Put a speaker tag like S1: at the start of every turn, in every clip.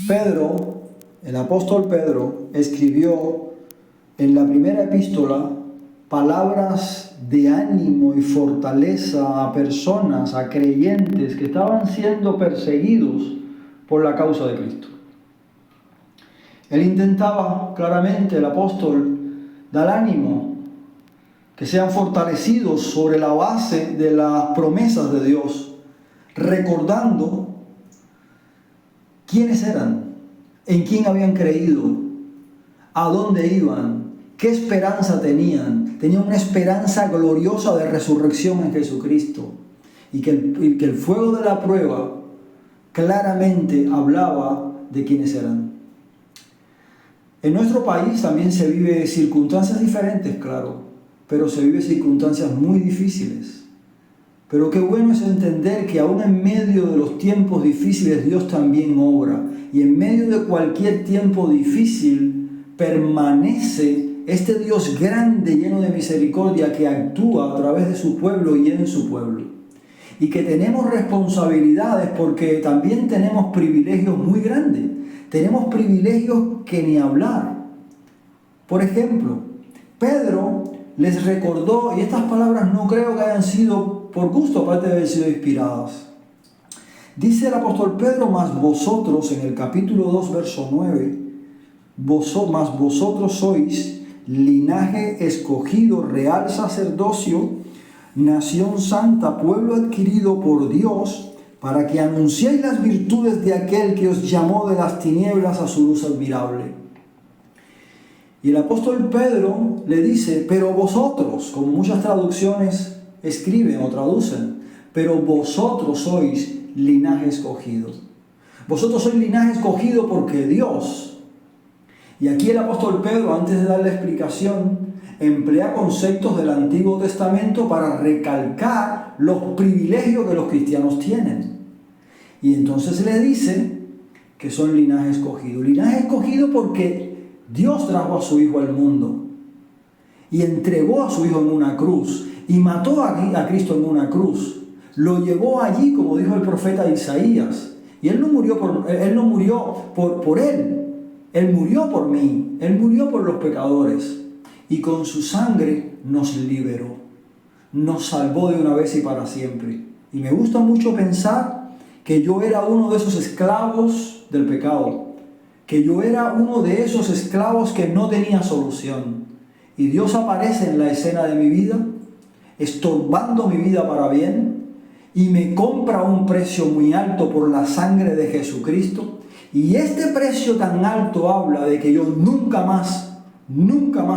S1: Pedro, el apóstol Pedro, escribió en la primera epístola palabras de ánimo y fortaleza a personas, a creyentes que estaban siendo perseguidos por la causa de Cristo. Él intentaba claramente, el apóstol, dar ánimo, que sean fortalecidos sobre la base de las promesas de Dios, recordando quiénes eran, en quién habían creído, a dónde iban, qué esperanza tenían. Tenían una esperanza gloriosa de resurrección en Jesucristo, y que el fuego de la prueba claramente hablaba de quiénes eran. En nuestro país también se vive circunstancias diferentes, claro, pero se vive circunstancias muy difíciles. Pero qué bueno es entender que aún en medio de los tiempos difíciles Dios también obra. Y en medio de cualquier tiempo difícil permanece este Dios grande, lleno de misericordia, que actúa a través de su pueblo y en su pueblo. Y que tenemos responsabilidades porque también tenemos privilegios muy grandes. Tenemos privilegios que ni hablar. Por ejemplo, Pedro les recordó, y estas palabras no creo que hayan sido por gusto, aparte de haber sido inspiradas. Dice el apóstol Pedro: mas vosotros, en el capítulo 2, verso 9, mas vosotros sois linaje escogido, real sacerdocio, nación santa, pueblo adquirido por Dios, para que anunciéis las virtudes de aquel que os llamó de las tinieblas a su luz admirable. Y el apóstol Pedro le dice: pero vosotros, como muchas traducciones escriben o traducen, pero vosotros sois linaje escogido. Vosotros sois linaje escogido porque Dios. Y aquí el apóstol Pedro, antes de dar la explicación, emplea conceptos del Antiguo Testamento para recalcar los privilegios que los cristianos tienen. Y entonces le dice que son linaje escogido. Linaje escogido porque Dios trajo a su Hijo al mundo y entregó a su Hijo en una cruz y mató a Cristo en una cruz. Lo llevó allí, como dijo el profeta Isaías. Y Él no murió por Él. Él murió por mí. Él murió por los pecadores. Y con su sangre nos liberó. Nos salvó de una vez y para siempre. Y me gusta mucho pensar que yo era uno de esos esclavos del pecado. Que yo era uno de esos esclavos que no tenía solución. Y Dios aparece en la escena de mi vida, estorbando mi vida para bien, y me compra a un precio muy alto por la sangre de Jesucristo. Y este precio tan alto habla de que yo nunca más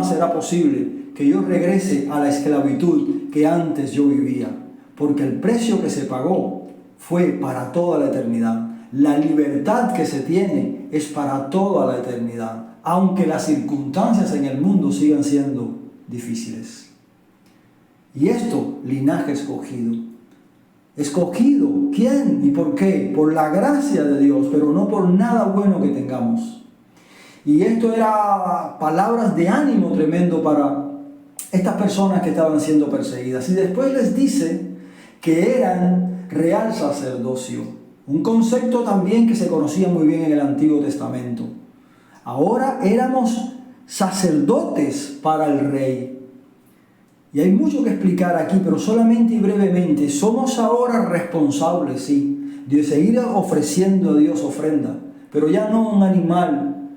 S1: será posible que yo regrese a la esclavitud que antes yo vivía. Porque el precio que se pagó fue para toda la eternidad. La libertad que se tiene es para toda la eternidad, aunque las circunstancias en el mundo sigan siendo difíciles. Y esto, linaje escogido. ¿Escogido? ¿Quién y por qué? Por la gracia de Dios, pero no por nada bueno que tengamos. Y esto era palabras de ánimo tremendo para estas personas que estaban siendo perseguidas. Y después les dice que eran real sacerdocio. Un concepto también que se conocía muy bien en el Antiguo Testamento. Ahora éramos sacerdotes para el Rey. Y hay mucho que explicar aquí, pero solamente y brevemente. Somos ahora responsables, sí, de seguir ofreciendo a Dios ofrenda, pero ya no un animal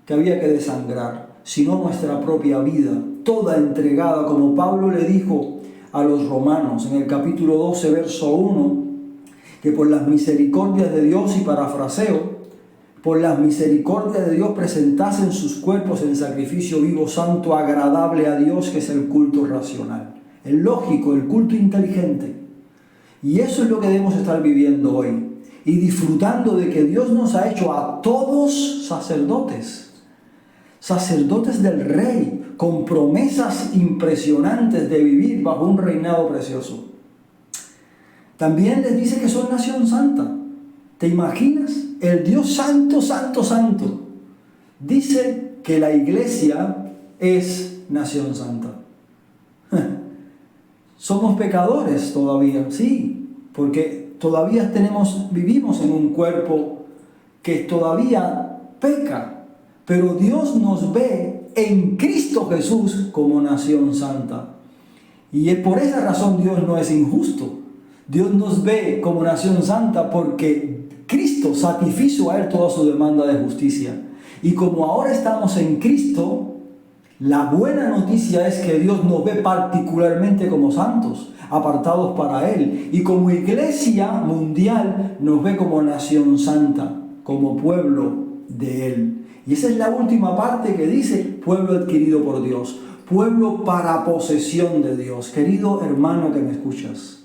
S1: que había que desangrar, sino nuestra propia vida, toda entregada, como Pablo le dijo a los romanos en el capítulo 12, verso 1, que por las misericordias de Dios, y parafraseo, por las misericordias de Dios presentasen sus cuerpos en sacrificio vivo, santo, agradable a Dios, que es el culto racional, el lógico, el culto inteligente. Y eso es lo que debemos estar viviendo hoy, y disfrutando de que Dios nos ha hecho a todos sacerdotes del Rey, con promesas impresionantes de vivir bajo un reinado precioso. También les dice que son nación santa. ¿Te imaginas? El Dios santo, santo, santo. Dice que la iglesia es nación santa. Somos pecadores todavía, sí, porque todavía vivimos en un cuerpo que todavía peca, pero Dios nos ve en Cristo Jesús como nación santa. Y es por esa razón Dios no es injusto. Dios nos ve como nación santa porque Cristo satisfizo a Él toda su demanda de justicia. Y como ahora estamos en Cristo, la buena noticia es que Dios nos ve particularmente como santos, apartados para Él. Y como iglesia mundial nos ve como nación santa, como pueblo de Él. Y esa es la última parte que dice pueblo adquirido por Dios, pueblo para posesión de Dios. Querido hermano que me escuchas,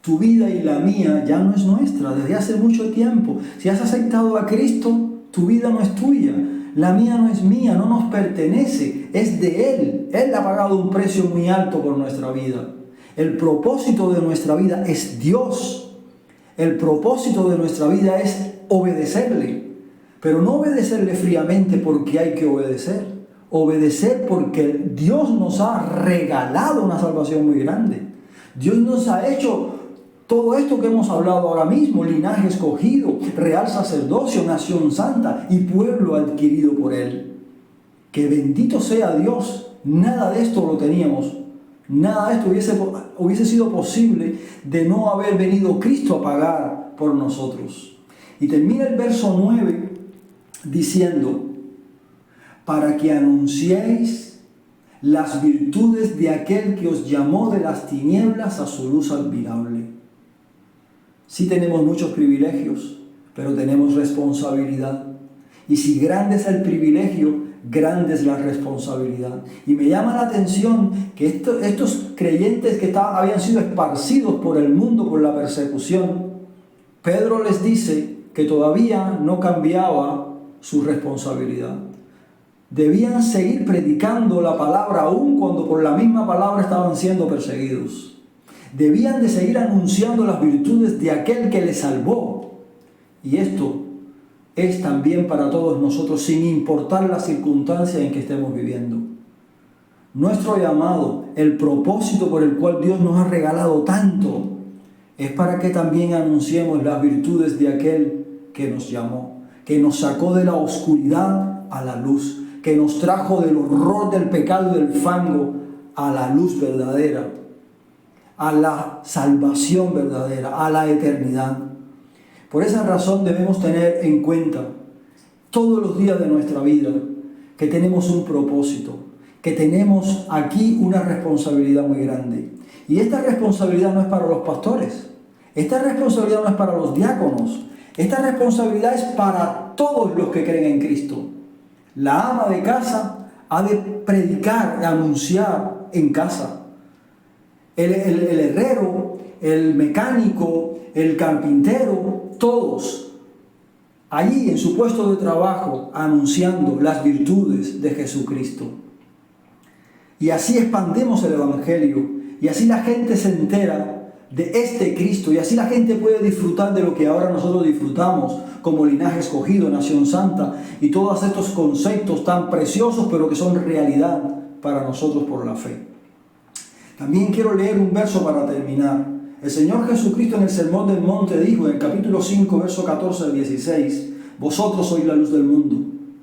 S1: tu vida y la mía ya no es nuestra desde hace mucho tiempo. Si has aceptado a Cristo, tu vida no es tuya, la mía no es mía, no nos pertenece, es de Él. Él ha pagado un precio muy alto por nuestra vida. El propósito de nuestra vida es Dios. El propósito de nuestra vida es obedecerle, pero no obedecerle fríamente porque hay que obedecer. Obedecer porque Dios nos ha regalado una salvación muy grande. Dios nos ha hecho todo esto que hemos hablado ahora mismo: linaje escogido, real sacerdocio, nación santa y pueblo adquirido por Él. Que bendito sea Dios, nada de esto lo teníamos. Nada de esto hubiese sido posible de no haber venido Cristo a pagar por nosotros. Y termina el verso 9 diciendo: para que anunciéis las virtudes de aquel que os llamó de las tinieblas a su luz admirable. Sí tenemos muchos privilegios, pero tenemos responsabilidad. Y si grande es el privilegio, grande es la responsabilidad. Y me llama la atención que estos creyentes que habían sido esparcidos por el mundo por la persecución, Pedro les dice que todavía no cambiaba su responsabilidad. Debían seguir predicando la palabra aún cuando por la misma palabra estaban siendo perseguidos. Debían de seguir anunciando las virtudes de aquel que les salvó. Y esto es también para todos nosotros, sin importar la circunstancia en que estemos viviendo. Nuestro llamado, el propósito por el cual Dios nos ha regalado tanto, es para que también anunciemos las virtudes de aquel que nos llamó, que nos sacó de la oscuridad a la luz, que nos trajo del horror del pecado y del fango a la luz verdadera, a la salvación verdadera, a la eternidad. Por esa razón debemos tener en cuenta todos los días de nuestra vida que tenemos un propósito, que tenemos aquí una responsabilidad muy grande. Y esta responsabilidad no es para los pastores, esta responsabilidad no es para los diáconos, esta responsabilidad es para todos los que creen en Cristo. La ama de casa ha de predicar, anunciar en casa. El herrero, el mecánico, el carpintero, todos allí en su puesto de trabajo anunciando las virtudes de Jesucristo. Y así expandemos el Evangelio, y así la gente se entera de este Cristo, y así la gente puede disfrutar de lo que ahora nosotros disfrutamos como linaje escogido, nación santa, y todos estos conceptos tan preciosos pero que son realidad para nosotros por la fe. También quiero leer un verso para terminar. El Señor Jesucristo en el Sermón del Monte dijo en el capítulo 5, verso 14 al 16: vosotros sois la luz del mundo.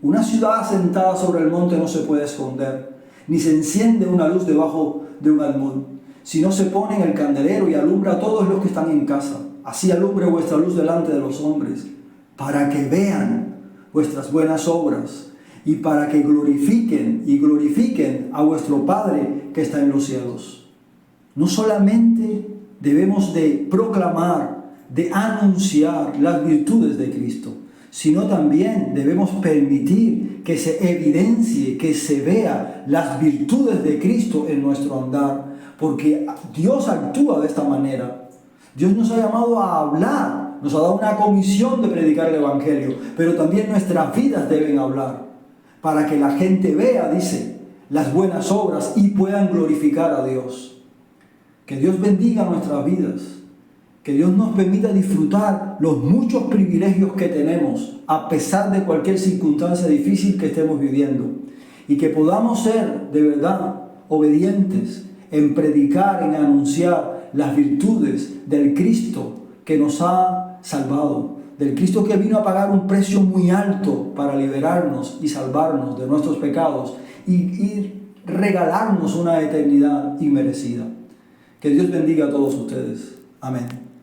S1: Una ciudad asentada sobre el monte no se puede esconder, ni se enciende una luz debajo de un almud, sino se pone en el candelero y alumbra a todos los que están en casa. Así alumbre vuestra luz delante de los hombres, para que vean vuestras buenas obras y para que glorifiquen a vuestro Padre que está en los cielos. No solamente debemos de proclamar, de anunciar las virtudes de Cristo, sino también debemos permitir que se evidencie, que se vea las virtudes de Cristo en nuestro andar, porque Dios actúa de esta manera. Dios nos ha llamado a hablar, nos ha dado una comisión de predicar el Evangelio, pero también nuestras vidas deben hablar, para que la gente vea, dice, las buenas obras y puedan glorificar a Dios. Que Dios bendiga nuestras vidas, que Dios nos permita disfrutar los muchos privilegios que tenemos, a pesar de cualquier circunstancia difícil que estemos viviendo, y que podamos ser de verdad obedientes en predicar, en anunciar las virtudes del Cristo que nos ha salvado, del Cristo que vino a pagar un precio muy alto para liberarnos y salvarnos de nuestros pecados y regalarnos una eternidad inmerecida. Que Dios bendiga a todos ustedes. Amén.